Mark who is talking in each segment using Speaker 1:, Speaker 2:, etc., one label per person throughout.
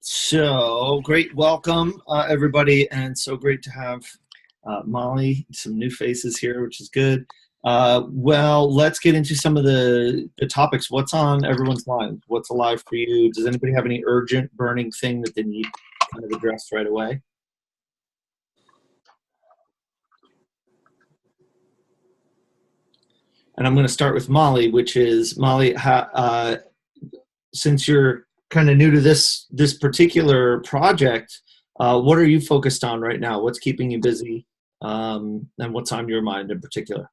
Speaker 1: So great, welcome everybody, and so great to have Molly. Some new faces here, which is good. Well, let's get into some of the topics. What's on everyone's mind? What's alive for you? Does anybody have any urgent, burning thing that they need kind of addressed right away? And I'm going to start with Molly, which is Molly. Since you're kind of new to this particular project, what are you focused on right now? What's keeping you busy, and what's on your mind in particular?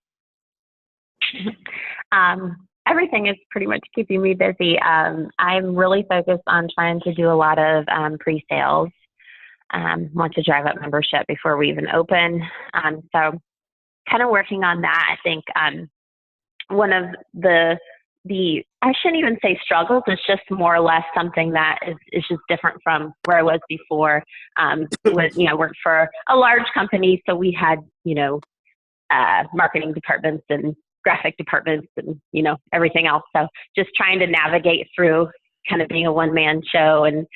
Speaker 2: Everything is pretty much keeping me busy. I'm really focused on trying to do a lot of pre-sales. Want to drive up membership before we even open. So kind of working on that. I think one of the I shouldn't even say struggles. It's just more or less something that is just different from where I was before. Worked for a large company, so we had marketing departments and graphic departments and everything else. So just trying to navigate through kind of being a one-man show and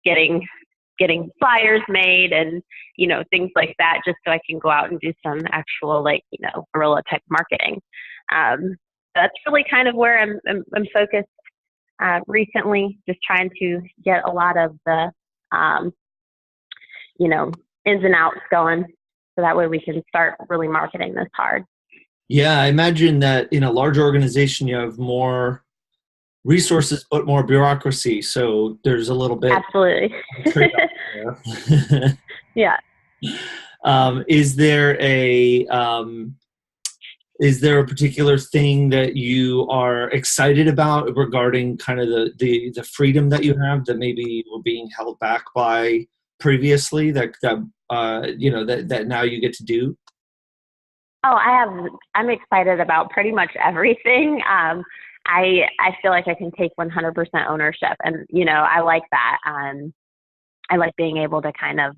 Speaker 2: getting flyers made and things like that, just so I can go out and do some actual guerrilla type marketing. That's really kind of where I'm focused recently, just trying to get a lot of the ins and outs going, so that way we can start really marketing this hard.
Speaker 1: Yeah, I imagine that in a large organization you have more resources but more bureaucracy, so there's a little bit.
Speaker 2: Absolutely. Yeah.
Speaker 1: Is there a particular thing that you are excited about regarding kind of the freedom that you have that maybe were being held back by previously that now you get to do?
Speaker 2: Oh, I'm excited about pretty much everything. I feel like I can take 100% ownership, and I like that. I like being able to kind of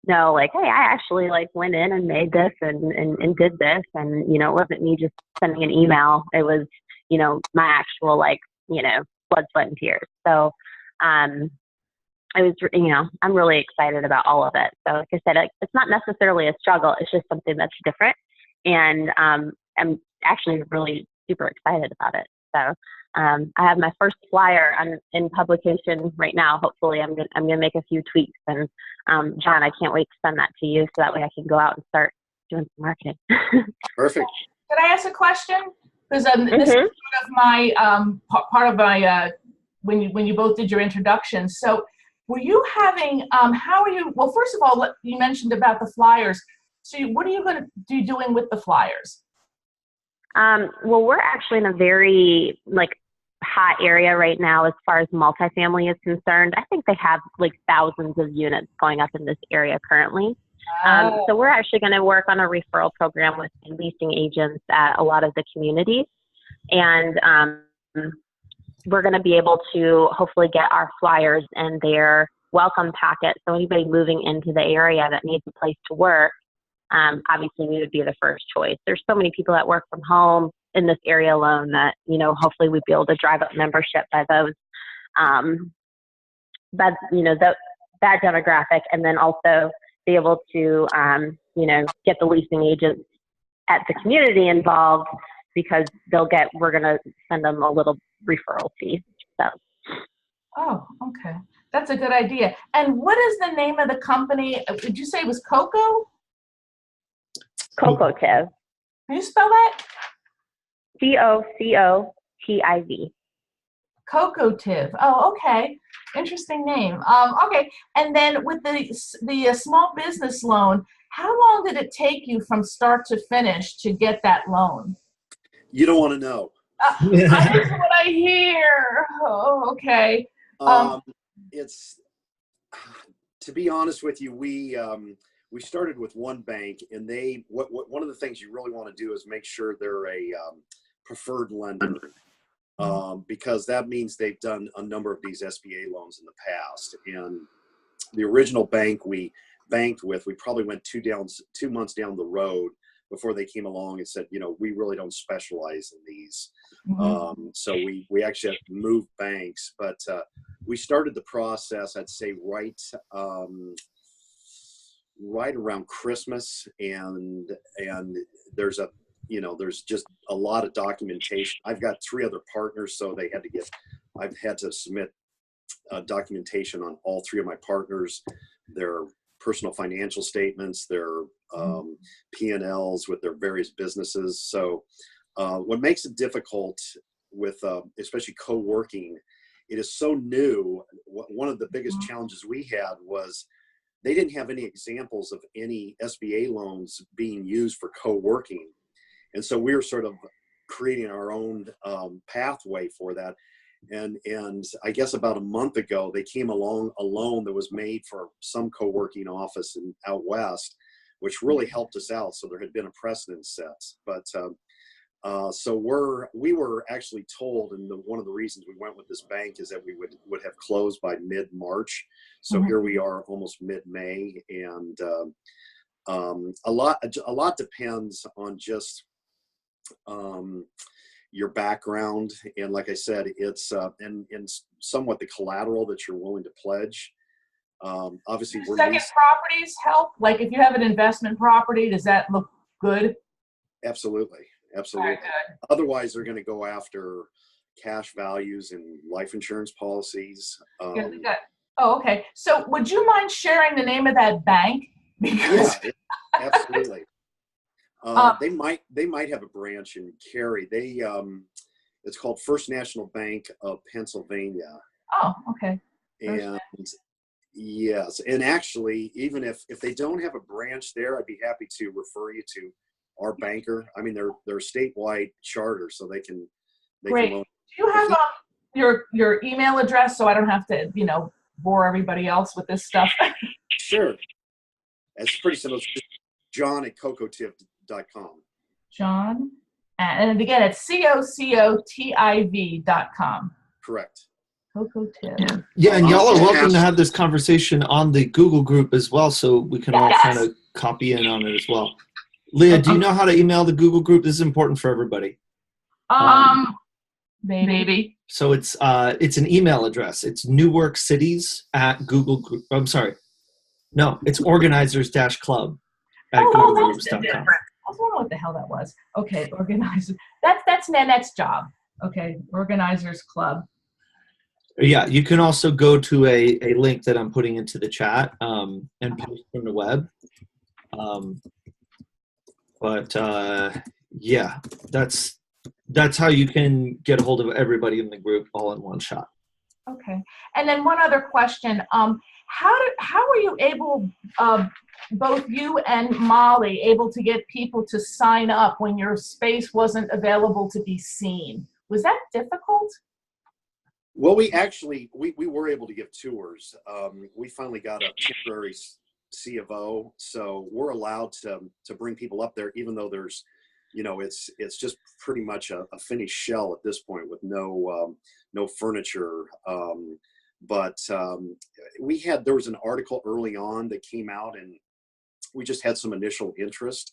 Speaker 2: know like, hey, I actually went in and made this and did this, and it wasn't me just sending an email. It was my actual blood, sweat, and tears. So I'm really excited about all of it. So like I said, it's not necessarily a struggle. It's just something that's different, and I'm actually really super excited about it. So I have my first flyer in publication right now. Hopefully, I'm gonna make a few tweaks. And John, I can't wait to send that to you, so that way I can go out and start doing some marketing.
Speaker 3: Perfect.
Speaker 4: Could I ask a question? Because this is sort of my part of my when you both did your introductions. So, were you having? How are you? Well, first of all, you mentioned about the flyers. So, what are you going to be doing with the flyers?
Speaker 2: Well, we're actually in a very hot area right now as far as multifamily is concerned. I think they have thousands of units going up in this area currently. So we're actually going to work on a referral program with leasing agents at a lot of the communities. And we're going to be able to hopefully get our flyers in their welcome packet. So anybody moving into the area that needs a place to work, obviously we would be the first choice. There's so many people that work from home in this area alone that, hopefully we'd be able to drive up membership by those, that demographic, and then also be able to, get the leasing agents at the community involved, because we're going to send them a little referral fee. So.
Speaker 4: Oh, okay. That's a good idea. And what is the name of the company? Did you say it was Coco?
Speaker 2: Cocotiv.
Speaker 4: Can you spell that?
Speaker 2: Cocotiv.
Speaker 4: Cocotiv. Oh, okay. Interesting name. Okay. And then with the small business loan, how long did it take you from start to finish to get that loan?
Speaker 3: You don't want to know.
Speaker 4: That's what I hear. Oh, okay.
Speaker 3: It's, to be honest with you, we started with one bank, and one of the things you really want to do is make sure they're a preferred lender, because that means they've done a number of these SBA loans in the past. And the original bank we banked with, we probably went 2 months down the road before they came along and said, we really don't specialize in these. So we actually had to move banks, but we started the process, I'd say right around Christmas, and there's there's just a lot of documentation. I've got 3 other partners, so I've had to submit documentation on all 3 of my partners, their personal financial statements, their P&Ls with their various businesses. So what makes it difficult with especially co-working, it is so new. One of the biggest challenges we had was they didn't have any examples of any SBA loans being used for co-working. And so we were sort of creating our own pathway for that. And I guess about a month ago, they came along a loan that was made for some co-working office out west, which really helped us out. So there had been a precedent set. But so we were actually told, and one of the reasons we went with this bank is that we would have closed by mid-March. So here we are almost mid-May, and a lot depends on just your background, and like I said, it's and somewhat the collateral that you're willing to pledge. Obviously,
Speaker 4: second properties help. Like if you have an investment property, does that look good?
Speaker 3: Absolutely.
Speaker 4: Right,
Speaker 3: Otherwise, they're going to go after cash values and life insurance policies.
Speaker 4: Okay. So, would you mind sharing the name of that bank? Because
Speaker 3: absolutely. They might have a branch in Cary. It's called First National Bank of Pennsylvania.
Speaker 4: Oh, okay.
Speaker 3: And yes, and actually, even if they don't have a branch there, I'd be happy to refer you to our banker. I mean, they're a statewide charter, so they can.
Speaker 4: Great. Do you have your email address so I don't have to bore everybody else with this stuff?
Speaker 3: Sure. It's pretty simple. It's just John@cocotiv.com.
Speaker 4: John, and again, it's COCOTIV.com.
Speaker 3: Correct.
Speaker 4: Cocotiv.
Speaker 1: Yeah, and y'all are welcome to have this conversation on the Google group as well, so we can all kind of copy in on it as well. Leah, do you know how to email the Google group? This is important for everybody.
Speaker 4: Maybe.
Speaker 1: So it's an email address. It's newworkcities@Google. I'm sorry. No, it's organizers-club@googlegroups.com.
Speaker 4: I was wondering what the hell that was. Okay, organizers. That's Nanette's job. Okay, Organizers Club.
Speaker 1: Yeah, you can also go to a link that I'm putting into the chat and post from the web. Yeah, that's how you can get a hold of everybody in the group all in one shot.
Speaker 4: Okay, and then one other question: how were you able, both you and Molly, able to get people to sign up when your space wasn't available to be seen? Was that difficult?
Speaker 3: Well, we were able to give tours. We finally got a temporary C of O, so we're allowed to bring people up there, even though there's, it's just pretty much a finished shell at this point with no furniture. But there was an article early on that came out, and we just had some initial interest.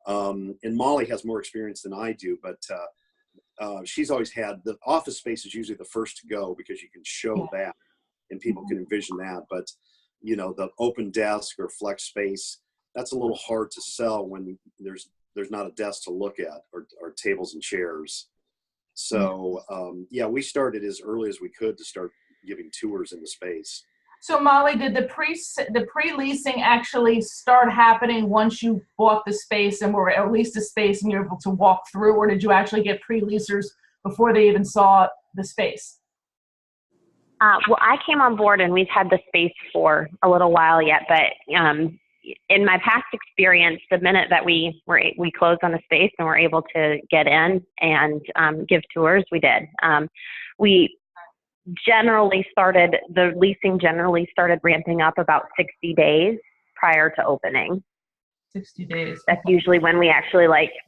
Speaker 3: And Molly has more experience than I do, but she's always had the office space is usually the first to go because you can show that and people can envision that. But the open desk or flex space, that's a little hard to sell when there's not a desk to look at or tables and chairs. So we started as early as we could to start giving tours in the space.
Speaker 4: So Molly, did the pre-leasing actually start happening once you bought the space and were at least a space and you're able to walk through, or did you actually get pre-leasers before they even saw the space?
Speaker 2: Well, I came on board and we've had the space for a little while yet, but in my past experience, the minute that we closed on the space and were able to get in and give tours, we did. The leasing generally started ramping up about 60 days prior to opening.
Speaker 4: 60 days.
Speaker 2: That's usually when we actually,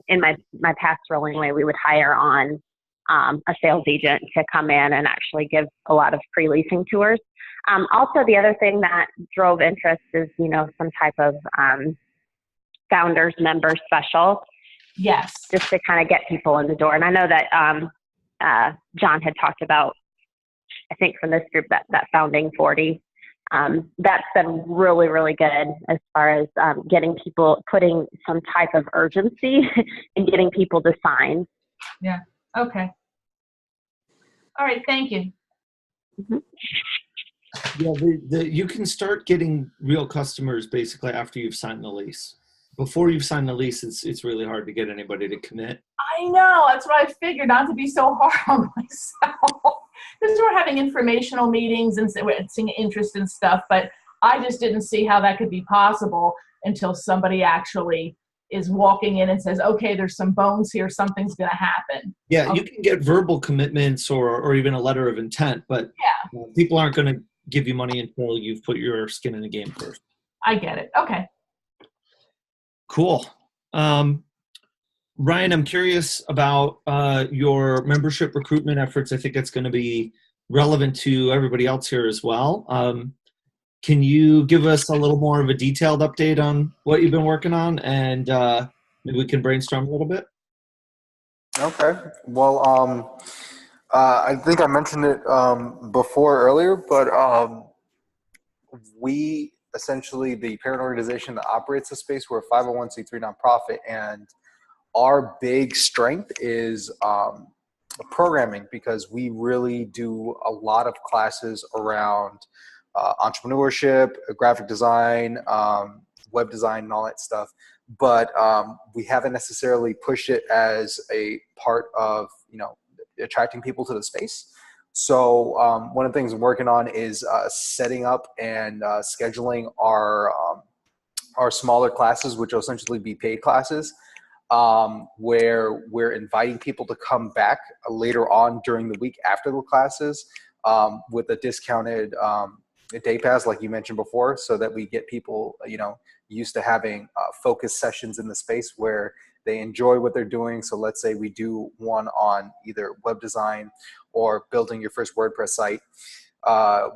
Speaker 2: in my past rolling way, we would hire on a sales agent to come in and actually give a lot of pre-leasing tours. Also, the other thing that drove interest is, some type of founders member special,
Speaker 4: Yes.
Speaker 2: just to kind of get people in the door. And I know that John had talked about, I think from this group, that founding 40. That's been really, really good as far as getting people, putting some type of urgency and getting people to sign.
Speaker 4: Yeah. Okay. All right. Thank you.
Speaker 2: Mm-hmm.
Speaker 1: Yeah, you can start getting real customers basically after you've signed the lease. Before you've signed the lease, it's really hard to get anybody to commit.
Speaker 4: I know. That's what I figured, not to be so hard on myself. Because we're having informational meetings and seeing interest in stuff, but I just didn't see how that could be possible until somebody actually is walking in and says, okay, there's some bones here, something's going to happen.
Speaker 1: Yeah,
Speaker 4: Okay.
Speaker 1: you can get verbal commitments or even a letter of intent, but people aren't going to give you money until you've put your skin in the game first.
Speaker 4: I get it. Okay.
Speaker 1: Cool. Ryan, I'm curious about your membership recruitment efforts. I think that's going to be relevant to everybody else here as well. Can you give us a little more of a detailed update on what you've been working on, and maybe we can brainstorm a little bit?
Speaker 5: Okay. Well, I think I mentioned it before earlier, but we essentially, the parent organization that operates the space, we're a 501c3 nonprofit, and our big strength is programming, because we really do a lot of classes around entrepreneurship, graphic design, web design, and all that stuff. But we haven't necessarily pushed it as a part of, attracting people to the space. So one of the things I'm working on is setting up and scheduling our smaller classes, which will essentially be paid classes, where we're inviting people to come back later on during the week after the classes with a discounted day pass, like you mentioned before, so that we get people, used to having focused sessions in the space where they enjoy what they're doing. So let's say we do one on either web design or building your first WordPress site.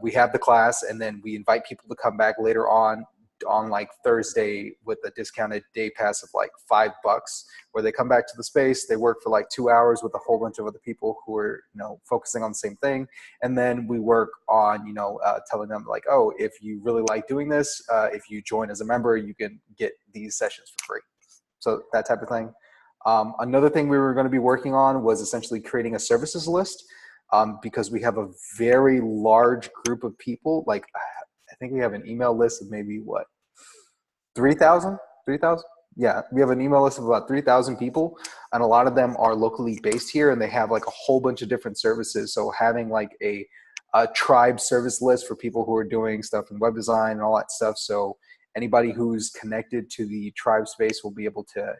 Speaker 5: We have the class, and then we invite people to come back later on like Thursday with a discounted day pass of like $5, where they come back to the space, they work for like 2 hours with a whole bunch of other people who are, focusing on the same thing. And then we work on, telling them like, oh, if you really like doing this, if you join as a member, you can get these sessions for free. So that type of thing. Another thing we were going to be working on was essentially creating a services list, because we have a very large group of people. Like, I think we have an email list of maybe 3,000? Yeah, we have an email list of about 3,000 people, and a lot of them are locally based here, and they have like a whole bunch of different services. So having like a tribe service list for people who are doing stuff in web design and all that stuff. So anybody who's connected to the tribe space will be able to,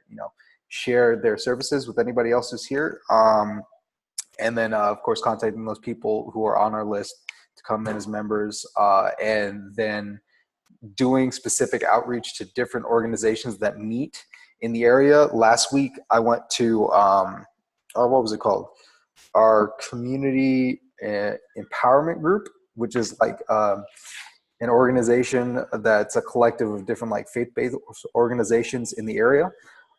Speaker 5: share their services with anybody else who's here. And then, of course, contacting those people who are on our list to come in as members, and then doing specific outreach to different organizations that meet in the area. Last week, I went to, what was it called? Our community empowerment group, which is like an organization that's a collective of different like faith-based organizations in the area.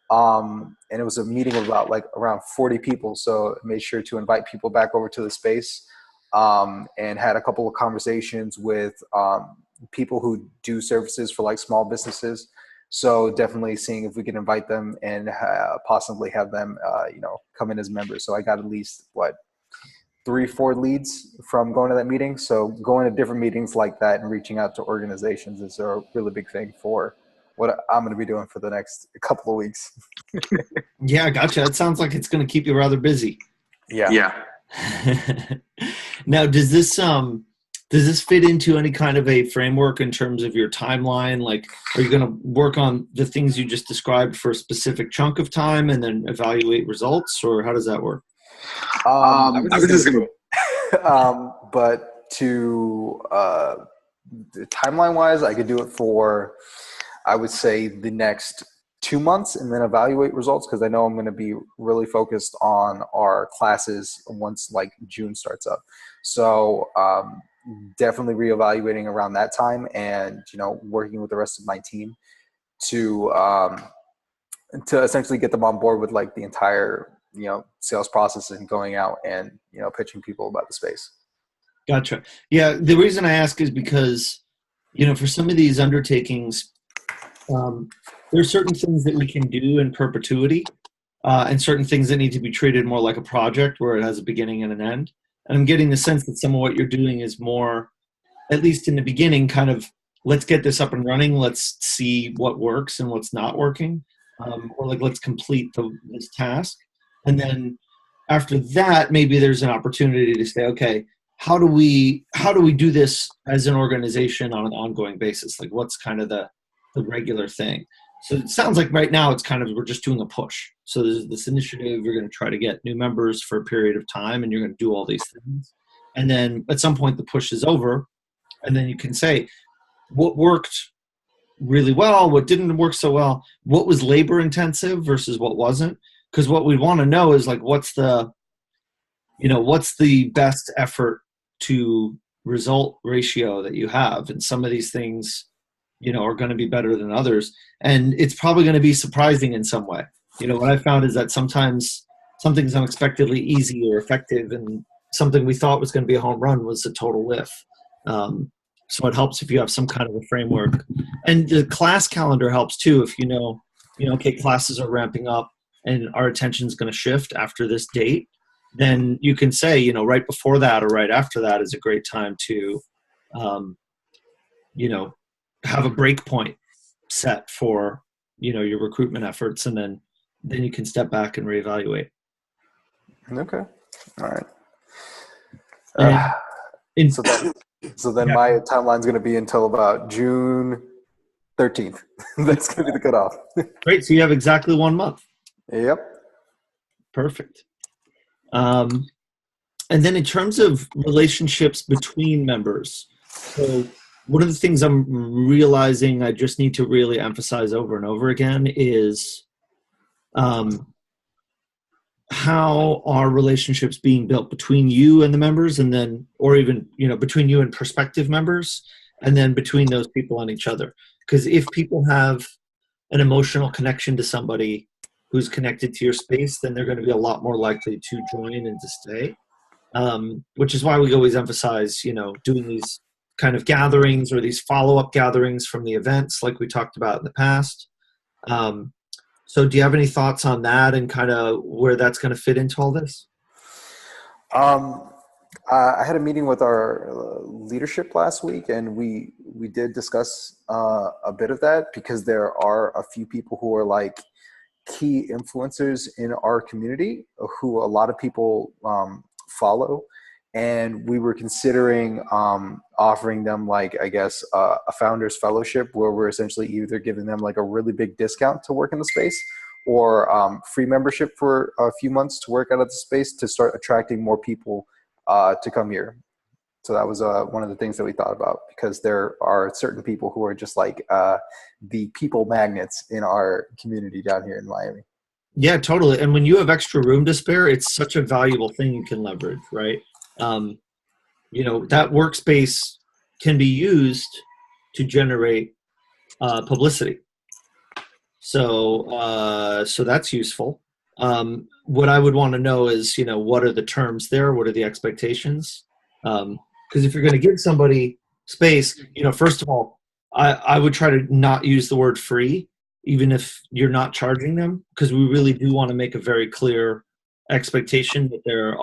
Speaker 5: And it was a meeting of about like around 40 people. So I made sure to invite people back over to the space, and had a couple of conversations with people who do services for like small businesses. So definitely seeing if we can invite them and possibly have them, come in as members. So I got at least 3-4 leads from going to that meeting. So going to different meetings like that and reaching out to organizations is a really big thing for what I'm going to be doing for the next couple of weeks.
Speaker 1: Yeah, gotcha. It sounds like it's going to keep you rather busy.
Speaker 5: Yeah.
Speaker 1: Now, does this fit into any kind of a framework in terms of your timeline? Like, are you going to work on the things you just described for a specific chunk of time and then evaluate results, or how does that work?
Speaker 5: I was just going to, but to timeline wise, I could do it for, I would say, the next 2 months and then evaluate results, because I know I'm going to be really focused on our classes once like June starts up. So definitely reevaluating around that time, and working with the rest of my team to to essentially get them on board with like the entire, sales process and going out and, pitching people about the space.
Speaker 1: Gotcha. Yeah. The reason I ask is because, for some of these undertakings, there are certain things that we can do in perpetuity, and certain things that need to be treated more like a project where it has a beginning and an end. And I'm getting the sense that some of what you're doing is more, at least in the beginning, kind of, let's get this up and running. Let's see what works and what's not working. Or like, let's complete this task. And then after that, maybe there's an opportunity to say, okay, how do we do this as an organization on an ongoing basis? Like, what's kind of the regular thing? So it sounds like right now it's kind of, we're just doing a push. So there's this initiative, you're going to try to get new members for a period of time, and you're going to do all these things. And then at some point the push is over, and then you can say what worked really well, what didn't work so well, what was labor intensive versus what wasn't. Because what we want to know is like, what's the best effort to result ratio that you have. And some of these things, are going to be better than others. And it's probably going to be surprising in some way. What I found is that sometimes something's unexpectedly easy or effective, and something we thought was going to be a home run was a total whiff. So it helps if you have some kind of a framework. And the class calendar helps too. If okay, classes are ramping up and our attention is going to shift after this date, then you can say, right before that or right after that is a great time to, have a break point set for, your recruitment efforts, and then you can step back and reevaluate.
Speaker 5: Okay. All right. So then my timeline's going to be until about June 13th. That's going to be the cutoff.
Speaker 1: Great. So you have exactly 1 month.
Speaker 5: Yep.
Speaker 1: Perfect. And then in terms of relationships between members, so one of the things I'm realizing I just need to really emphasize over and over again is how are relationships being built between you and the members, and then, or even, between you and prospective members, and then between those people and each other. Because if people have an emotional connection to somebody who's connected to your space, then they're going to be a lot more likely to join and to stay. Which is why we always emphasize, doing these kind of gatherings or these follow-up gatherings from the events like we talked about in the past. So do you have any thoughts on that and kind of where that's going to fit into all this?
Speaker 5: I had a meeting with our leadership last week, and we did discuss a bit of that, because there are a few people who are like key influencers in our community who a lot of people follow. And we were considering offering them, like, I guess, a founder's fellowship, where we're essentially either giving them like a really big discount to work in the space, or free membership for a few months to work out of the space to start attracting more people to come here. So that was one of the things that we thought about, because there are certain people who are just like the people magnets in our community down here in Miami.
Speaker 1: Yeah, totally. And when you have extra room to spare, it's such a valuable thing you can leverage, right? That workspace can be used to generate publicity. So that's useful. What I would want to know is, what are the terms there? What are the expectations? Because if you're going to give somebody space, first of all, I would try to not use the word free, even if you're not charging them, because we really do want to make a very clear expectation that there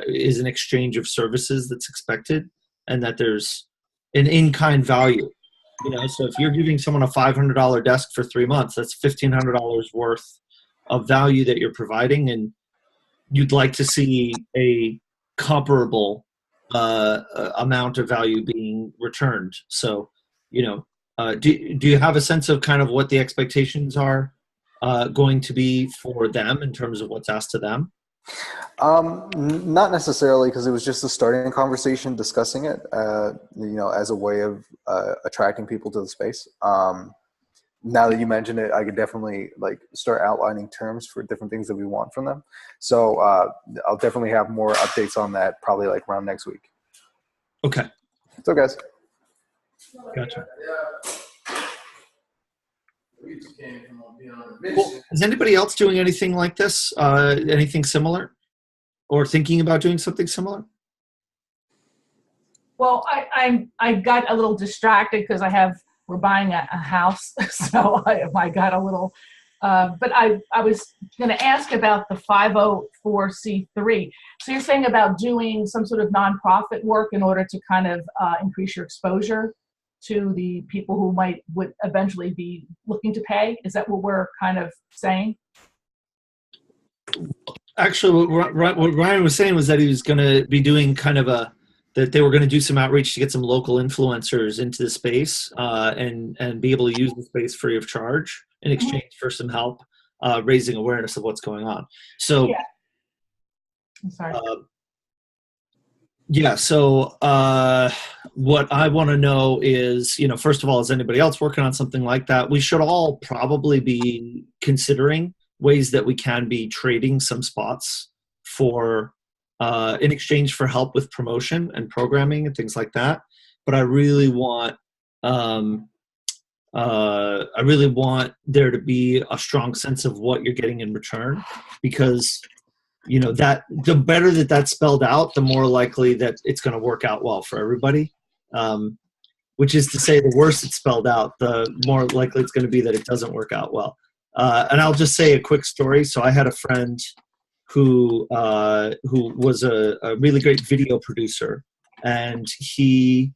Speaker 1: is an exchange of services that's expected, and that there's an in-kind value. So if you're giving someone a $500 desk for 3 months, that's $1,500 worth of value that you're providing, and you'd like to see a comparable amount of value being returned. So, do you have a sense of kind of what the expectations are going to be for them in terms of what's asked of them?
Speaker 5: Not necessarily, because it was just a starting conversation discussing it, as a way of attracting people to the space. Now that you mentioned it, I could definitely start outlining terms for different things that we want from them. So I'll definitely have more updates on that probably around next week.
Speaker 1: Okay.
Speaker 5: So guys.
Speaker 1: Gotcha. Cool. Is anybody else doing anything like this? Anything similar, or thinking about doing something similar?
Speaker 4: Well, I got a little distracted because we're buying a house, so I got a little. But I was going to ask about the 504c3. So you're saying about doing some sort of nonprofit work in order to kind of increase your exposure to the people who would eventually be looking to pay? Is that what we're kind of saying?
Speaker 1: Actually, what Ryan was saying was that he was going to be doing kind of that they were going to do some outreach to get some local influencers into the space and be able to use the space free of charge in exchange for some help raising awareness of what's going on. So,
Speaker 4: yeah. I'm sorry.
Speaker 1: So what I want to know is, first of all, is anybody else working on something like that? We should all probably be considering ways that we can be trading some spots for in exchange for help with promotion and programming and things like that. But I really want there to be a strong sense of what you're getting in return, because that the better that's spelled out, the more likely that it's going to work out well for everybody. Which is to say, the worse it's spelled out, the more likely it's going to be that it doesn't work out well. And I'll just say a quick story. So I had a friend who was a really great video producer, and he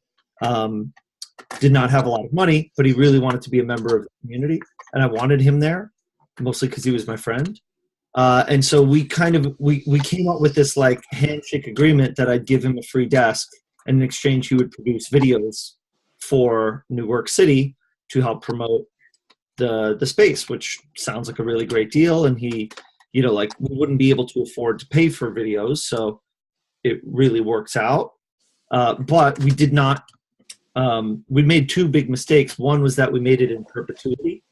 Speaker 1: did not have a lot of money, but he really wanted to be a member of the community, and I wanted him there, mostly because he was my friend. And so we came up with this like handshake agreement that I'd give him a free desk, and in exchange he would produce videos for New Work City to help promote the space, which sounds like a really great deal. And he, we wouldn't be able to afford to pay for videos, so it really works out. But we did not. We made two big mistakes. One was that we made it in perpetuity,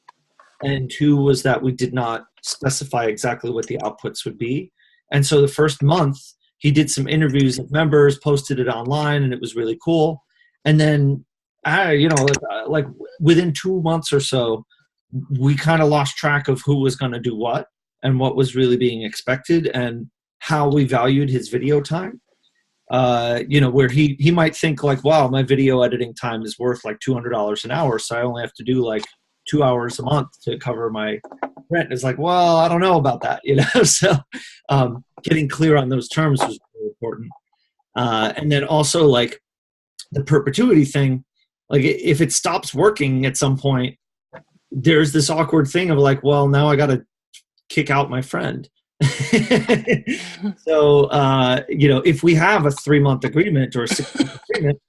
Speaker 1: and two was that we did not specify exactly what the outputs would be. And so the first month, he did some interviews with members, posted it online, and it was really cool. And then, like within 2 months or so, we kind of lost track of who was going to do what and what was really being expected and how we valued his video time. Where he might think like, wow, my video editing time is worth like $200 an hour, so I only have to do like 2 hours a month to cover my rent. It's like, well, I don't know about that, So getting clear on those terms was really important. And then also like the perpetuity thing, like if it stops working at some point, there's this awkward thing of like, well, now I got to kick out my friend. So, if we have a 3-month agreement or a 6-month agreement,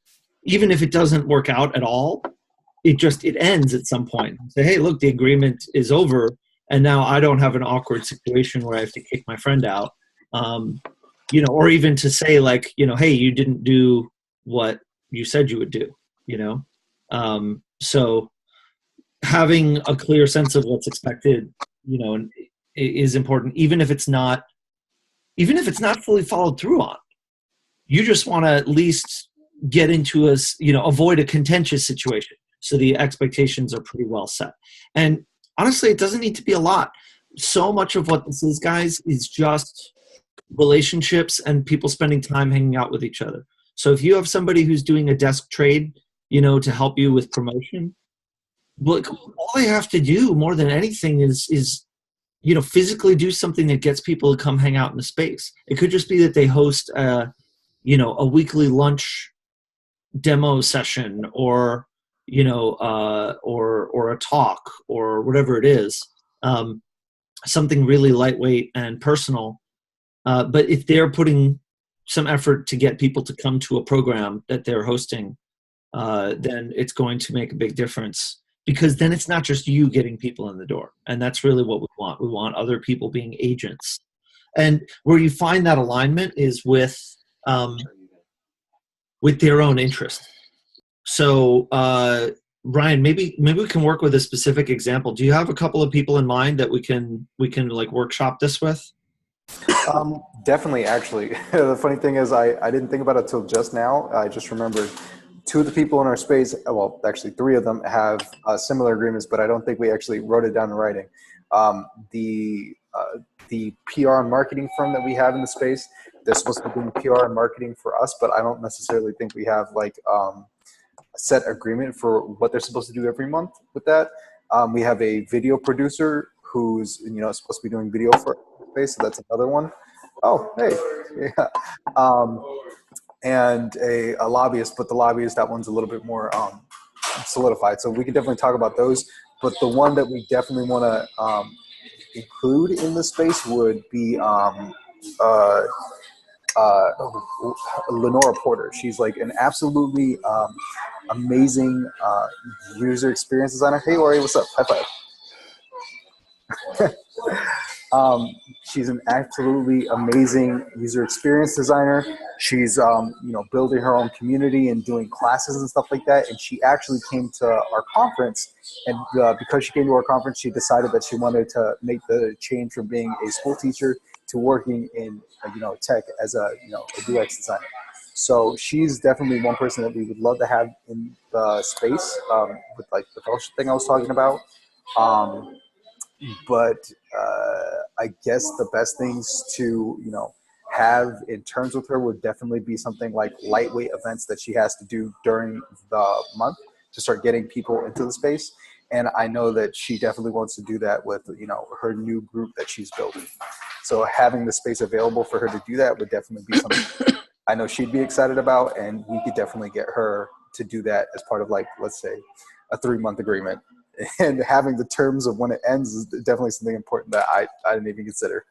Speaker 1: even if it doesn't work out at all, it ends at some point. Say, hey, look, the agreement is over, and now I don't have an awkward situation where I have to kick my friend out. Or even to say like, hey, you didn't do what you said you would do, So having a clear sense of what's expected, is important, even if it's not fully followed through on. You just want to at least get into avoid a contentious situation, so the expectations are pretty well set. And honestly, it doesn't need to be a lot. So much of what this is, guys, is just relationships and people spending time hanging out with each other. So if you have somebody who's doing a desk trade, to help you with promotion, look, all they have to do more than anything is physically do something that gets people to come hang out in the space. It could just be that they host a weekly lunch demo session, or or a talk, or whatever it is, something really lightweight and personal. But if they're putting some effort to get people to come to a program that they're hosting, then it's going to make a big difference. Because then it's not just you getting people in the door. And that's really what we want. We want other people being agents. And where you find that alignment is with their own interest. So, Ryan, maybe we can work with a specific example. Do you have a couple of people in mind that we can like workshop this with?
Speaker 5: Definitely, actually. The funny thing is I didn't think about it till just now. I just remembered two of the people in our space, well, actually three of them have similar agreements, but I don't think we actually wrote it down in writing. The PR and marketing firm that we have in the space, they're supposed to be doing PR and marketing for us, but I don't necessarily think we have like a set agreement for what they're supposed to do every month with that. We have a video producer who's, supposed to be doing video for our space, so that's another one. Oh, hey, yeah. And a lobbyist, but the lobbyist, that one's a little bit more solidified. So we can definitely talk about those. But the one that we definitely want to include in the space would be Lenora Porter. She's like an absolutely amazing user experience designer. Hey, Ori, what's up? High five. She's an absolutely amazing user experience designer. She's, building her own community and doing classes and stuff like that. And she actually came to our conference, and because she came to our conference, she decided that she wanted to make the change from being a school teacher to working in, tech as a UX designer. So she's definitely one person that we would love to have in the space with like the fellowship thing I was talking about. But I guess the best things to, have in terms with her would definitely be something like lightweight events that she has to do during the month to start getting people into the space. And I know that she definitely wants to do that with, her new group that she's building. So having the space available for her to do that would definitely be something I know she'd be excited about, and we could definitely get her to do that as part of, like, let's say, a 3-month agreement. And having the terms of when it ends is definitely something important that I didn't even consider.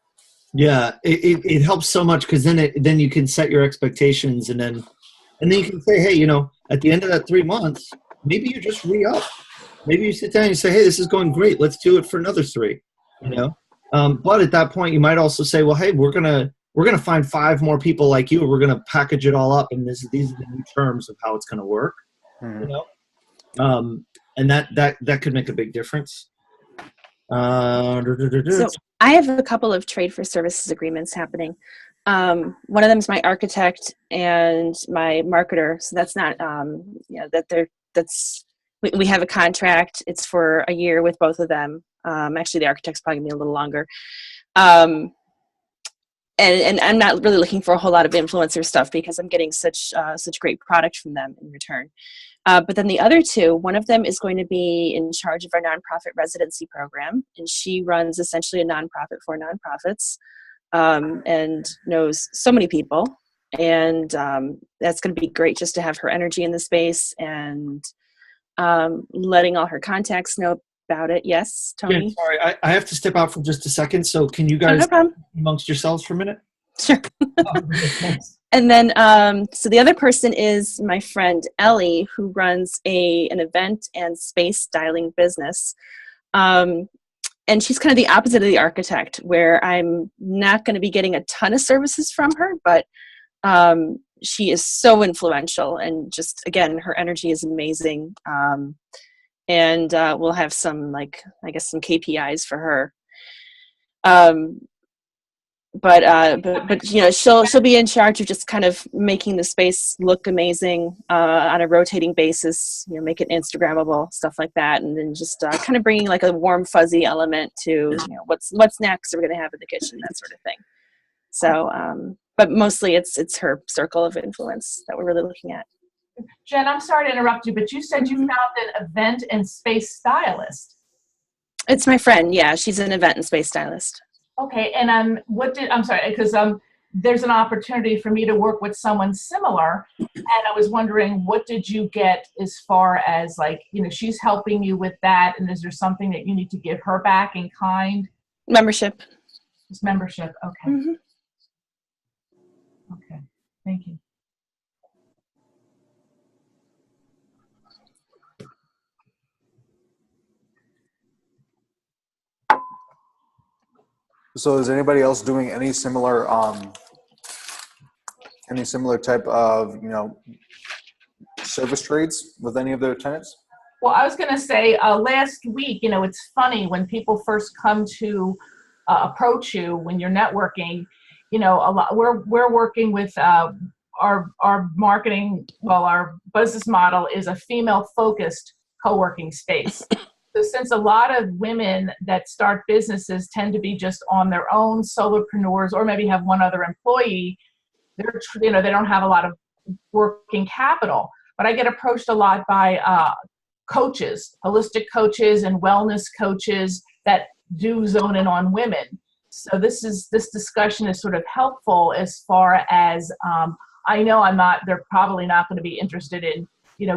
Speaker 1: Yeah, it helps so much, because then you can set your expectations, and then you can say, hey, at the end of that 3 months, maybe you just re-up. Maybe you sit down and you say, hey, this is going great. Let's do it for another 3. But at that point, you might also say, well, hey, we're gonna find 5 more people like you. We're gonna package it all up, and these are the new terms of how it's gonna work. And that could make a big difference.
Speaker 6: So I have a couple of trade for services agreements happening. One of them is my architect and my marketer. So that's not, we have a contract. It's for a year with both of them. Actually, the architect's probably gonna be a little longer. And I'm not really looking for a whole lot of influencer stuff because I'm getting such great product from them in return. But then the other 2, one of them is going to be in charge of our nonprofit residency program, and she runs essentially a nonprofit for nonprofits, and knows so many people. And that's going to be great just to have her energy in the space and letting all her contacts know about it. Yes, Tony?
Speaker 1: Yeah, sorry, I have to step out for just a second, so can you guys amongst yourselves for a minute?
Speaker 6: Sure. And then, so the other person is my friend Ellie, who runs an event and space styling business. And she's kind of the opposite of the architect, where I'm not going to be getting a ton of services from her, but she is so influential, and just, again, her energy is amazing. And we'll have some, some KPIs for her. But she'll be in charge of just kind of making the space look amazing on a rotating basis, make it Instagrammable, stuff like that, and then just kind of bringing like a warm fuzzy element to what's next we're going to have in the kitchen, that sort of thing. So but mostly it's her circle of influence that we're really looking at.
Speaker 4: Jen, I'm sorry to interrupt you, but you said you found an event and space stylist.
Speaker 6: It's my friend. Yeah, she's an event and space stylist.
Speaker 4: Okay, and I'm sorry, because there's an opportunity for me to work with someone similar, and I was wondering, what did you get as far as, she's helping you with that, and is there something that you need to give her back in kind?
Speaker 6: Membership.
Speaker 4: It's membership, okay.
Speaker 6: Mm-hmm.
Speaker 4: Okay, thank you.
Speaker 5: So is anybody else doing any similar type of, service trades with any of their tenants?
Speaker 4: Well, I was going to say last week, it's funny when people first come to approach you when you're networking, a lot, we're working with our marketing, well, our business model is a female-focused co-working space. So since a lot of women that start businesses tend to be just on their own, solopreneurs, or maybe have one other employee, they don't have a lot of working capital. But I get approached a lot by coaches, holistic coaches and wellness coaches that do zone in on women. So this discussion is sort of helpful as far as I know they're probably not going to be interested in,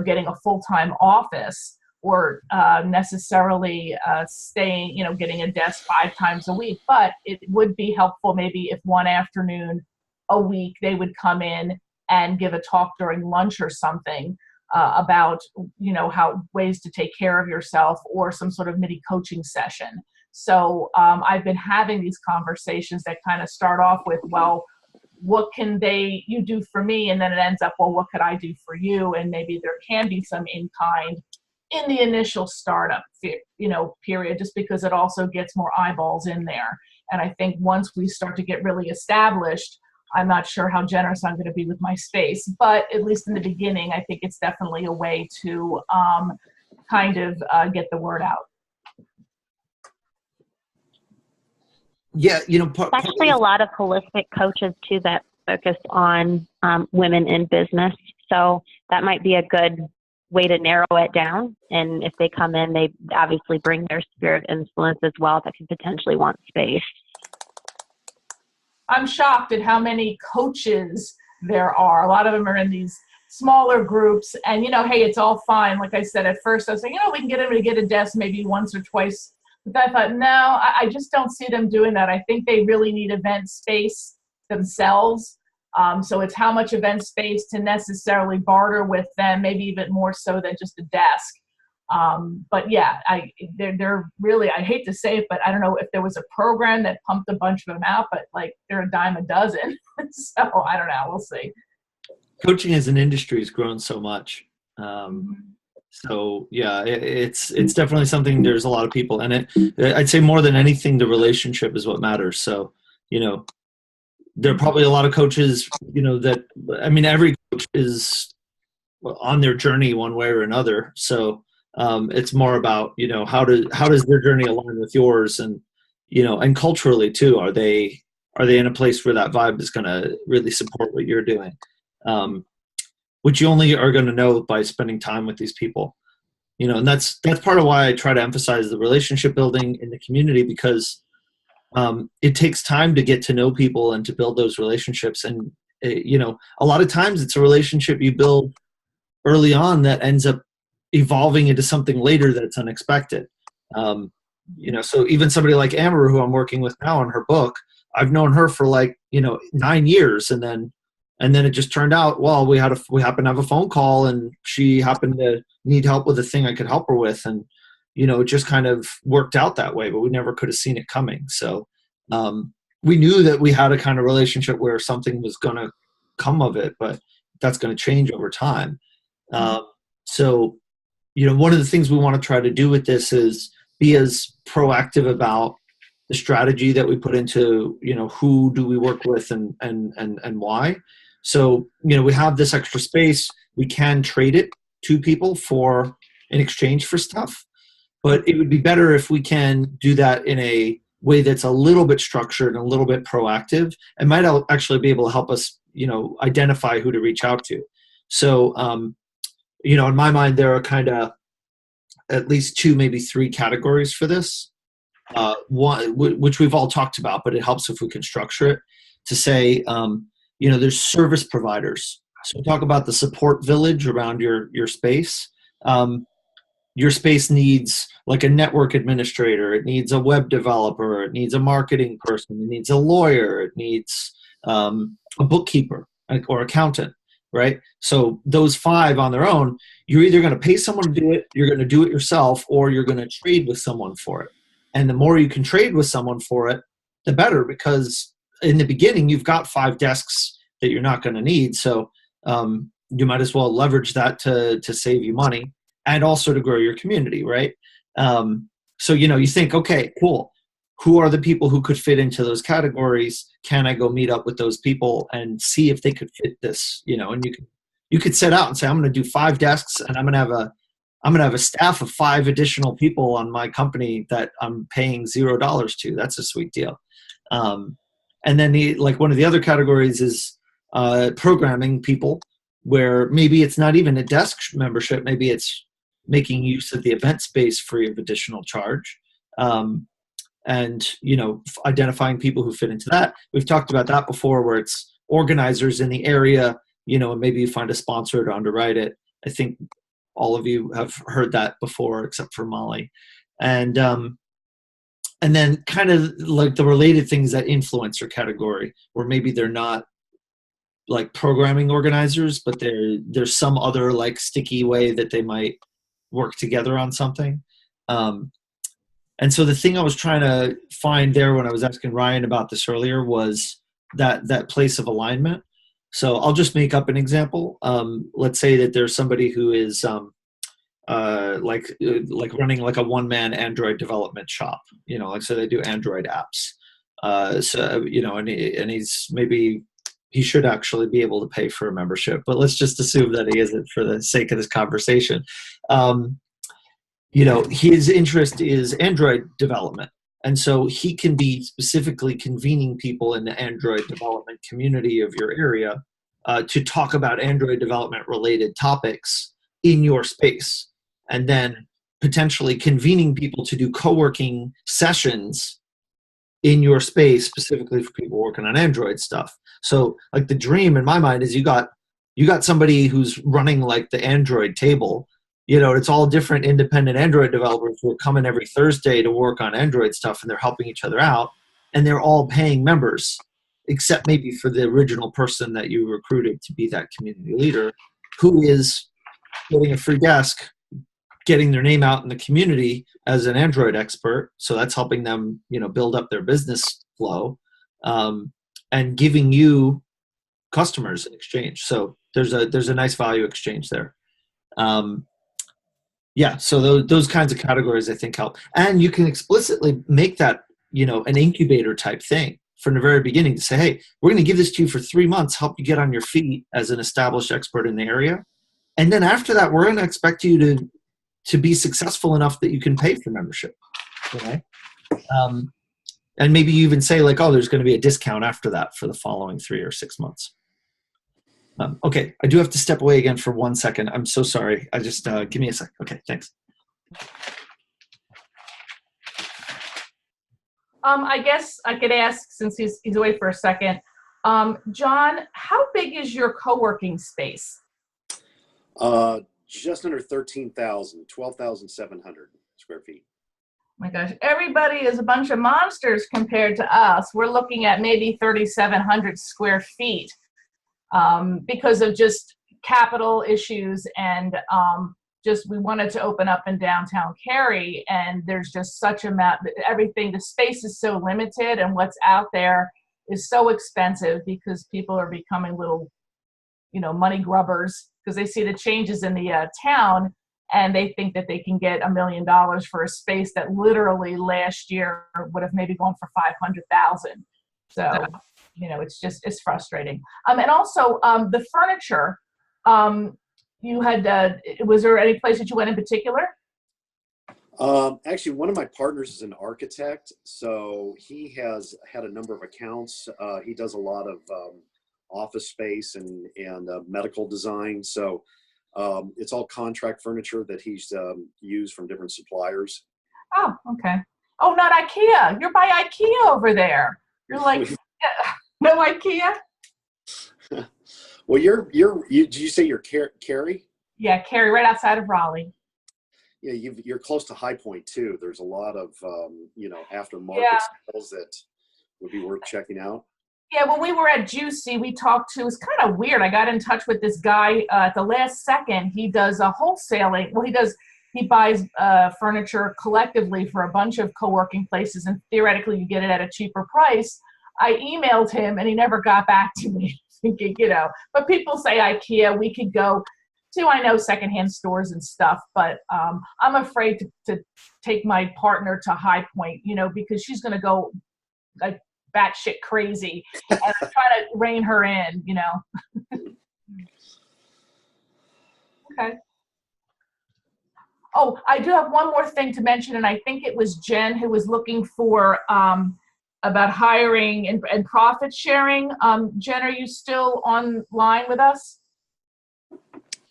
Speaker 4: getting a full-time office or necessarily staying, getting a desk 5 times a week. But it would be helpful maybe if one afternoon a week they would come in and give a talk during lunch or something about, how ways to take care of yourself, or some sort of mini coaching session. So I've been having these conversations that kind of start off with, well, what can you do for me? And then it ends up, well, what could I do for you? And maybe there can be some in-kind in the initial startup, period, just because it also gets more eyeballs in there. And I think once we start to get really established, I'm not sure how generous I'm going to be with my space, but at least in the beginning, I think it's definitely a way to get the word out.
Speaker 1: Yeah,
Speaker 2: actually a lot of holistic coaches too that focus on women in business. So that might be a good way to narrow it down. And if they come in, they obviously bring their sphere of influence as well that could potentially want space.
Speaker 4: I'm shocked at how many coaches there are. A lot of them are in these smaller groups, and hey, it's all fine. Like I said, at first I was like, we can get them to get a desk maybe once or twice. But I thought, no, I just don't see them doing that. I think they really need event space themselves. So it's how much event space to necessarily barter with them, maybe even more so than just a desk. But yeah, they're really, I hate to say it, but I don't know if there was a program that pumped a bunch of them out, but like they're a dime a dozen. So I don't know, we'll see.
Speaker 1: Coaching as an industry has grown so much. So yeah, it's definitely something. There's a lot of people, and I'd say more than anything, the relationship is what matters. So, there are probably a lot of coaches, every coach is on their journey one way or another. So it's more about, how does their journey align with yours, and, and culturally too, are they in a place where that vibe is going to really support what you're doing? Which you only are going to know by spending time with these people, and that's part of why I try to emphasize the relationship building in the community, because it takes time to get to know people and to build those relationships. And, a lot of times it's a relationship you build early on that ends up evolving into something later that's unexpected. So even somebody like Amber, who I'm working with now on her book, I've known her for 9 years, and then it just turned out, well, we happened to have a phone call, and she happened to need help with a thing I could help her with. And, it just kind of worked out that way, but we never could have seen it coming. So we knew that we had a kind of relationship where something was going to come of it, but that's going to change over time. So, one of the things we want to try to do with this is be as proactive about the strategy that we put into, who do we work with and why. So, we have this extra space. We can trade it to people in exchange for stuff, but it would be better if we can do that in a way that's a little bit structured and a little bit proactive, and might actually be able to help us, identify who to reach out to. So, in my mind, there are kind of at least 2, maybe 3 categories for this. One, which we've all talked about, but it helps if we can structure it to say, there's service providers. So we talk about the support village around your space. Your space needs like a network administrator. It needs a web developer. It needs a marketing person. It needs a lawyer. It needs a bookkeeper or accountant, right? So those 5 on their own, you're either going to pay someone to do it, you're going to do it yourself, or you're going to trade with someone for it. And the more you can trade with someone for it, the better, because in the beginning, you've got 5 desks that you're not going to need. So you might as well leverage that to save you money and also to grow your community, right? So, you think, okay, cool. who are the people who could fit into those categories? Can I go meet up with those people and see if they could fit this? And you could set out and say, I'm going to do 5 desks, and I'm going to have a staff of 5 additional people on my company that I'm paying $0 to. That's a sweet deal. And then one of the other categories is programming people, where maybe it's not even a desk membership. Maybe it's making use of the event space free of additional charge. And identifying people who fit into that. We've talked about that before, where it's organizers in the area, and maybe you find a sponsor to underwrite it. I think all of you have heard that before, except for Molly. And then kind of like the related things, that influencer category, where maybe they're not like programming organizers, but there's some other like sticky way that they might work together on something. And so the thing I was trying to find there when I was asking Ryan about this earlier was that place of alignment. So I'll just make up an example. Let's say that there's somebody who is like running like a one-man Android development shop. So they do Android apps. And he's maybe he should actually be able to pay for a membership, but let's just assume that he isn't for the sake of this conversation. His interest is Android development. And so he can be specifically convening people in the Android development community of your area to talk about Android development related topics in your space, and then potentially convening people to do co-working sessions in your space specifically for people working on Android stuff. So like the dream in my mind is you got somebody who's running like the Android table. It's all different independent Android developers who are coming every Thursday to work on Android stuff, and they're helping each other out, and they're all paying members, except maybe for the original person that you recruited to be that community leader, who is getting a free desk, getting their name out in the community as an Android expert. So that's helping them, build up their business flow, and giving you customers in exchange. So there's a nice value exchange there. So those kinds of categories I think help. And you can explicitly make that, an incubator type thing from the very beginning to say, hey, we're going to give this to you for 3 months, help you get on your feet as an established expert in the area. And then after that, we're going to expect you to be successful enough that you can pay for membership. Okay. And maybe you even say like, oh, there's going to be a discount after that for the following 3 or 6 months. Okay, I do have to step away again for 1 second. I'm so sorry. I just give me a sec. Okay, thanks.
Speaker 4: I guess I could ask, since he's away for a second, John, how big is your co-working space?
Speaker 3: Just under 13,000, 12,700 square feet.
Speaker 4: My gosh, everybody is a bunch of monsters compared to us. We're looking at maybe 3,700 square feet. Because of just capital issues and we wanted to open up in downtown Cary, and there's just such everything, the space is so limited, and what's out there is so expensive because people are becoming little, money grubbers because they see the changes in the town, and they think that they can get $1 million for a space that literally last year would have maybe gone for $500,000. So. It's frustrating. And also the furniture, you had, was there any place that you went in particular?
Speaker 3: Actually, one of my partners is an architect, so he has had a number of accounts. He does a lot of office space and medical design. So it's all contract furniture that he's used from different suppliers.
Speaker 4: Oh, okay. Oh, not IKEA. You're by IKEA over there. You're like... No IKEA?
Speaker 3: Well, did you say you're Cary?
Speaker 4: Yeah, Cary, right outside of Raleigh.
Speaker 3: Yeah, you're close to High Point too. There's a lot of aftermarket sales that would be worth checking out.
Speaker 4: Yeah, when we were at Juicy, we talked to. It's kind of weird. I got in touch with this guy at the last second. He does a wholesaling. Well, he buys furniture collectively for a bunch of co-working places, and theoretically, you get it at a cheaper price. I emailed him and he never got back to me thinking, but people say IKEA, we could go too. I know secondhand stores and stuff, but I'm afraid to take my partner to High Point, because she's going to go like batshit crazy, and I'm trying to rein her in, Okay. Oh, I do have one more thing to mention, and I think it was Jen who was looking for about hiring and profit sharing. Jen, are you still online with us?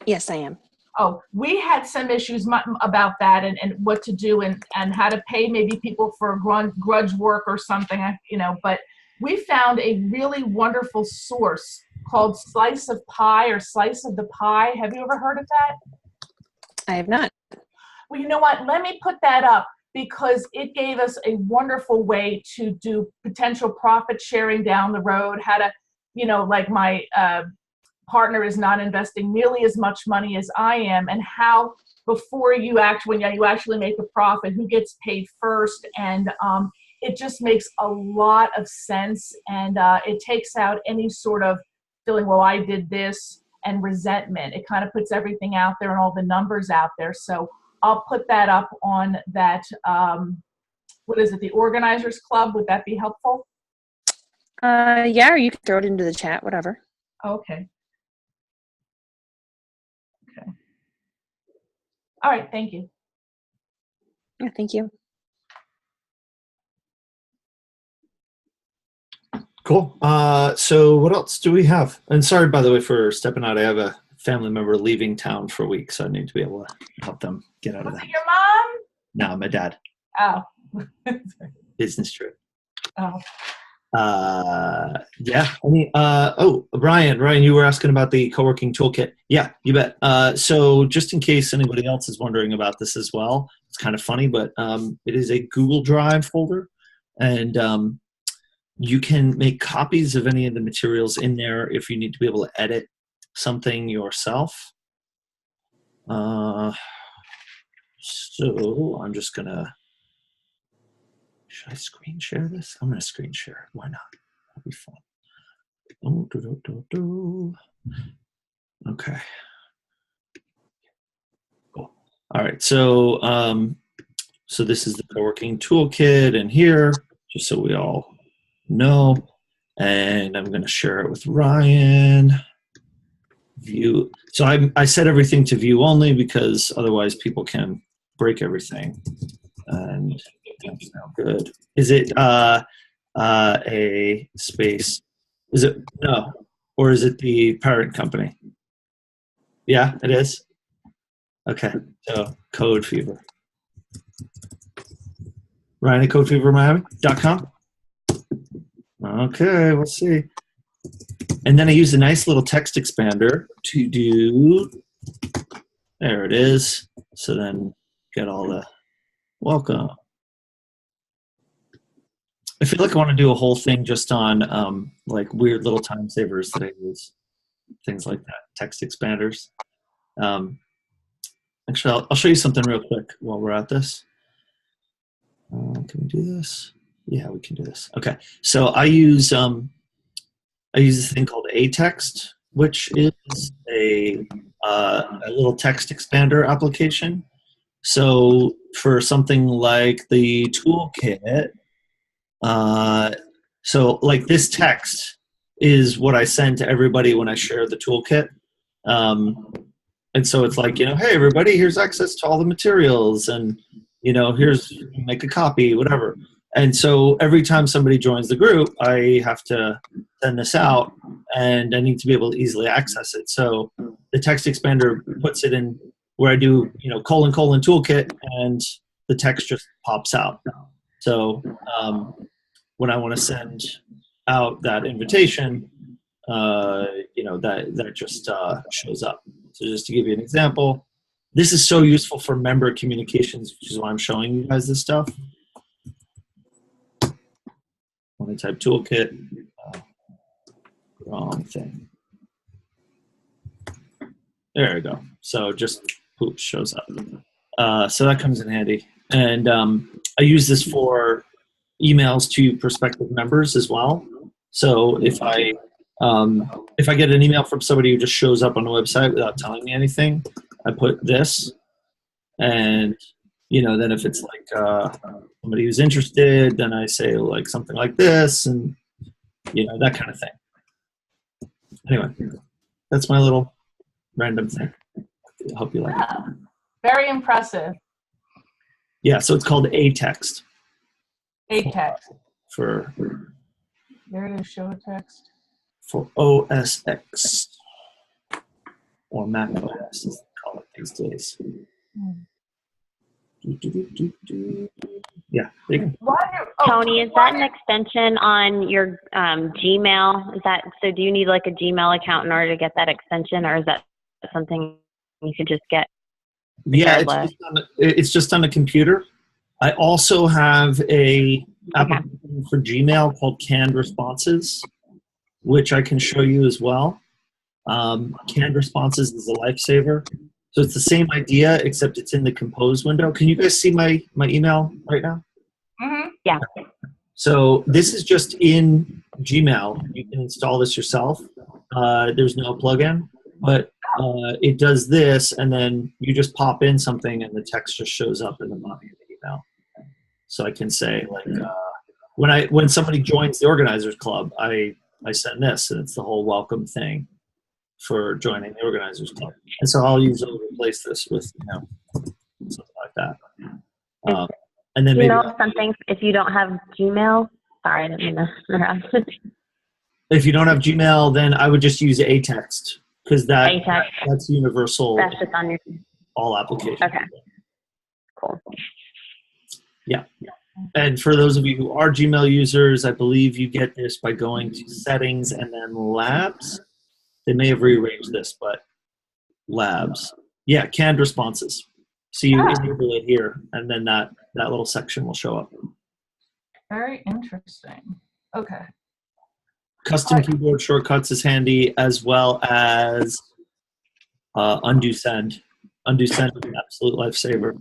Speaker 6: Yes, I am.
Speaker 4: Oh, we had some issues about that and what to do and how to pay maybe people for grudge work or something, but we found a really wonderful source called Slice of Pie or Slice of the Pie. Have you ever heard of that?
Speaker 6: I have not.
Speaker 4: Well, you know what? Let me put that up because it gave us a wonderful way to do potential profit sharing down the road, how to, like my partner is not investing nearly as much money as I am, and how before when you actually make a profit, who gets paid first, and it just makes a lot of sense, and it takes out any sort of feeling, well, I did this, and resentment. It kind of puts everything out there and all the numbers out there. So I'll put that up on that, what is it, the Organizers Club? Would that be helpful?
Speaker 6: Yeah, or you can throw it into the chat, whatever.
Speaker 4: Okay. All right, thank you.
Speaker 6: Yeah, thank you.
Speaker 1: Cool. So what else do we have? And sorry, by the way, for stepping out. I have a family member leaving town for a week, so I need to be able to help them get out of
Speaker 4: Was
Speaker 1: that.
Speaker 4: it your mom?
Speaker 1: No, my dad.
Speaker 4: Oh.
Speaker 1: Business trip.
Speaker 4: Oh.
Speaker 1: Yeah. Ryan, you were asking about the co-working toolkit. Yeah, you bet. So just in case anybody else is wondering about this as well, it's kind of funny, but it is a Google Drive folder, and you can make copies of any of the materials in there if you need to be able to edit something yourself. So I'm just gonna, should I screen share this? I'm gonna screen share it. Why not? That'll be fun. Okay. Cool. All right. So so this is the co-working toolkit in here, just so we all know. And I'm gonna share it with Ryan. View. So I set everything to view only because otherwise people can break everything. And that's now good. Is it a space? Is it no? Or is it the parent company? Yeah, it is. Okay. So Code Fever. Ryan at CodeFeverMiami.com. Okay, we'll see. And then I use a nice little text expander to do, there it is. So then get all the welcome. I feel like I want to do a whole thing just on like weird little time savers that I use. Things like that, text expanders. Actually, I'll show you something real quick while we're at this. Can we do this? Yeah, we can do this. Okay, so I use this thing called aText, which is a little text expander application. So for something like the toolkit, so like this text is what I send to everybody when I share the toolkit. And so it's like, hey, everybody, here's access to all the materials, and, here's, make a copy, whatever. And so every time somebody joins the group, I have to send this out, and I need to be able to easily access it. So the text expander puts it in where I do, ::toolkit, and the text just pops out. So when I want to send out that invitation, that just shows up. So just to give you an example, this is so useful for member communications, which is why I'm showing you guys this stuff. When I type toolkit, wrong thing. There we go. So just poof, shows up. So that comes in handy. And I use this for emails to prospective members as well. So if I If I get an email from somebody who just shows up on the website without telling me anything, I put this, and then if it's like somebody who's interested, then I say like something like this, and that kind of thing. Anyway, that's my little random thing. I hope you like it.
Speaker 4: Very impressive.
Speaker 1: Yeah, so it's called A-Text.
Speaker 4: A-Text.
Speaker 1: There
Speaker 4: it is, show a text.
Speaker 1: For OS X. Or Mac OS, as they call it these days. Yeah, there you go.
Speaker 2: Tony, is that an extension on your Gmail? So do you need like a Gmail account in order to get that extension, or is that something you could just get?
Speaker 1: Yeah, it's just on the computer. I also have a application for Gmail called Canned Responses, which I can show you as well. Canned Responses is a lifesaver. So it's the same idea, except it's in the Compose window. Can you guys see my email right now?
Speaker 4: Mm-hmm.
Speaker 2: Yeah.
Speaker 1: So this is just in Gmail. You can install this yourself. There's no plugin, but it does this, and then you just pop in something, and the text just shows up in the body of the email. So I can say, like, when somebody joins the Organizers Club, I send this, and it's the whole welcome thing for joining the Organizers Club. And so I'll usually replace this with, something like that. And then maybe
Speaker 2: something, if you don't have Gmail, sorry, I didn't mean to interrupt.
Speaker 1: If you don't have Gmail, then I would just use A-Text, because that's universal.
Speaker 2: That's just on your
Speaker 1: all applications.
Speaker 2: Okay. Cool.
Speaker 1: Yeah. And for those of you who are Gmail users, I believe you get this by going to Settings and then Labs. They may have rearranged this, but Labs. Yeah, Canned Responses. So you enable it here, and then that little section will show up.
Speaker 4: Very interesting. Okay.
Speaker 1: Custom keyboard shortcuts is handy, as well as undo send. Undo send is an absolute lifesaver.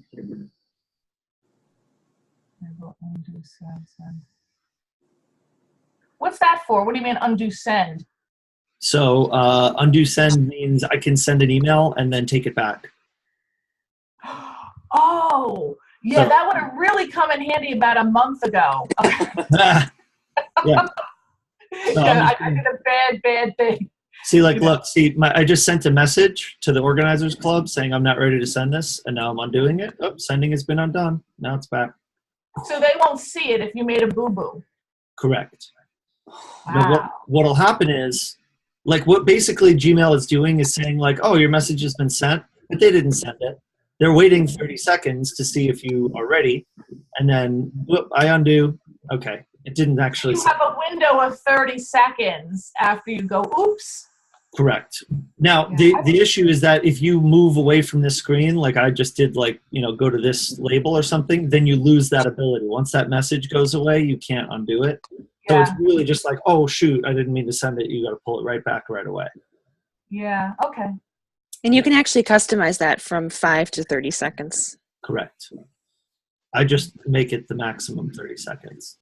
Speaker 4: What's that for? What do you mean undo send?
Speaker 1: So undo send means I can send an email and then take it back.
Speaker 4: Oh, yeah, that would have really come in handy about a month ago.
Speaker 1: Yeah.
Speaker 4: I did a bad thing.
Speaker 1: See, look, I just sent a message to the Organizers Club saying I'm not ready to send this, and now I'm undoing it. Oh, sending has been undone. Now it's back.
Speaker 4: So they won't see it if you made a boo-boo.
Speaker 1: Correct.
Speaker 4: Wow.
Speaker 1: Now, what'll happen is, like, what basically Gmail is doing is saying, like, oh, your message has been sent, but they didn't send it. They're waiting 30 seconds to see if you are ready, and then, whoop, I undo. Okay, it didn't actually
Speaker 4: You have a window of 30 seconds after you go, oops.
Speaker 1: Correct. Now, the issue is that if you move away from this screen, like I just did, like, go to this label or something, then you lose that ability. Once that message goes away, you can't undo it. So it's really just like, oh, shoot, I didn't mean to send it. You got to pull it right back right away.
Speaker 4: Yeah, okay.
Speaker 6: And you can actually customize that from 5 to 30 seconds.
Speaker 1: Correct. I just make it the maximum 30 seconds.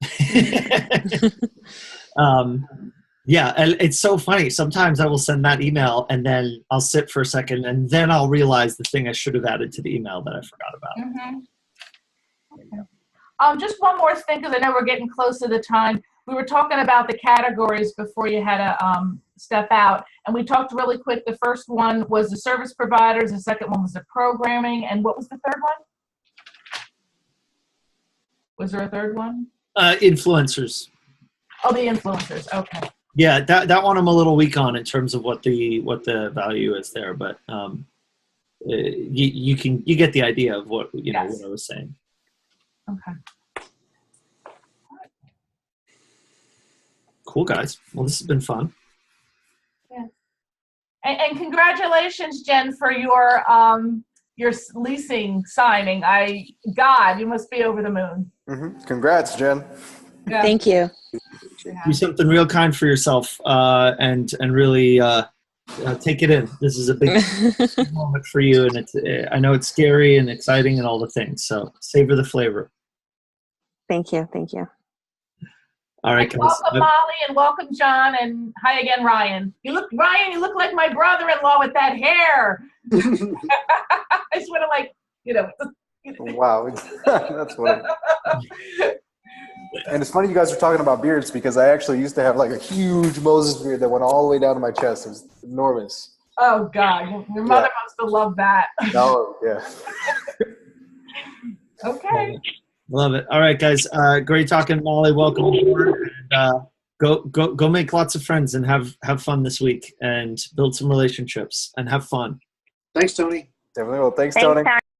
Speaker 1: Yeah, and it's so funny. Sometimes I will send that email, and then I'll sit for a second, and then I'll realize the thing I should have added to the email that I forgot about.
Speaker 4: Mm-hmm. Okay. Just one more thing, because I know we're getting close to the time. We were talking about the categories before you had to step out, and we talked really quick. The first one was the service providers. The second one was the programming, and what was the third one? Was there a third one?
Speaker 1: Influencers.
Speaker 4: Oh, the influencers. Okay.
Speaker 1: Yeah, that one I'm a little weak on in terms of what the value is there, but you get the idea of what what I was saying.
Speaker 4: Okay.
Speaker 1: Cool, guys. Well, this has been fun.
Speaker 4: Yeah. And congratulations, Jen, for your leasing signing. God, you must be over the moon.
Speaker 5: Mm-hmm. Congrats, Jen.
Speaker 4: Yeah.
Speaker 6: Thank you.
Speaker 1: Do something real kind for yourself, and really take it in. This is a big moment for you, and I know it's scary and exciting and all the things. So savor the flavor.
Speaker 6: Thank you. Thank you.
Speaker 1: All right,
Speaker 4: And
Speaker 1: guys.
Speaker 4: welcome Molly and welcome John, and hi again, Ryan. You look like my brother-in-law with that hair. I just want to
Speaker 5: Wow, that's what. And it's funny you guys are talking about beards because I actually used to have like a huge Moses beard that went all the way down to my chest. It was enormous.
Speaker 4: Oh God, your mother must have loved that.
Speaker 5: Oh yeah.
Speaker 4: Okay.
Speaker 1: Love it. All right, guys. Great talking, Molly. Welcome aboard. And, go make lots of friends and have fun this week and build some relationships and have fun.
Speaker 3: Thanks, Tony.
Speaker 5: Definitely will. Thanks,
Speaker 2: Thanks,
Speaker 5: Tony.
Speaker 2: Tony.